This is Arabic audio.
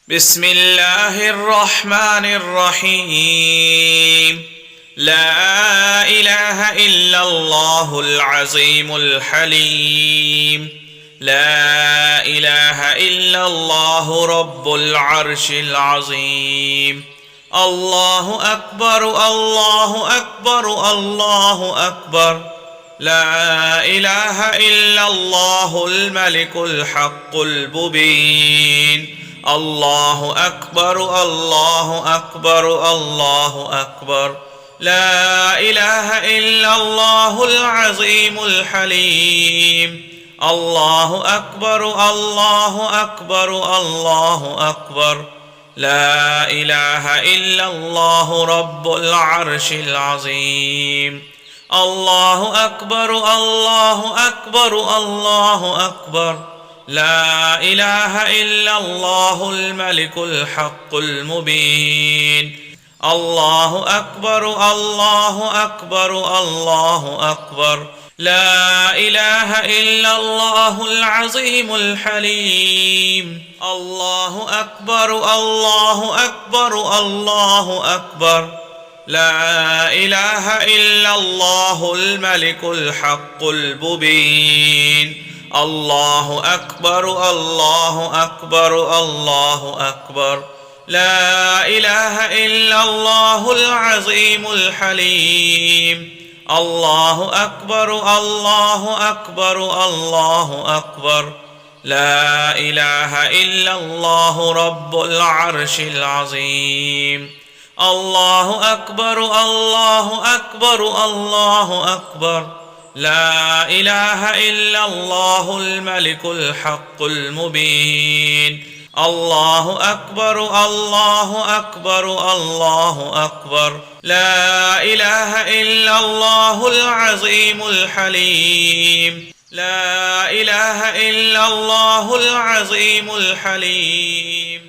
بسم الله الرحمن الرحيم. لا إله إلا الله العظيم الحليم. لا إله إلا الله رب العرش العظيم. الله أكبر الله أكبر الله أكبر. لا إله إلا الله الملك الحق المبين. الله أكبر الله أكبر الله أكبر. لا إله إلا الله العظيم الحليم. الله أكبر الله أكبر الله أكبر. لا إله إلا الله رب العرش العظيم. الله أكبر الله أكبر الله أكبر. لا إله إلا الله الملك الحق المبين. الله أكبر الله أكبر الله أكبر. لا إله إلا الله العظيم الحليم. الله أكبر الله أكبر الله أكبر. لا إله إلا الله الملك الحق المبين. الله أكبر الله أكبر الله أكبر. لا إله إلا الله العظيم الحليم. الله أكبر الله أكبر الله أكبر. لا إله إلا الله رب العرش العظيم. الله أكبر الله أكبر الله أكبر. لا إله إلا الله الملك الحق المبين. الله أكبر الله أكبر الله أكبر. لا إله إلا الله العظيم الحليم. لا إله إلا الله العظيم الحليم.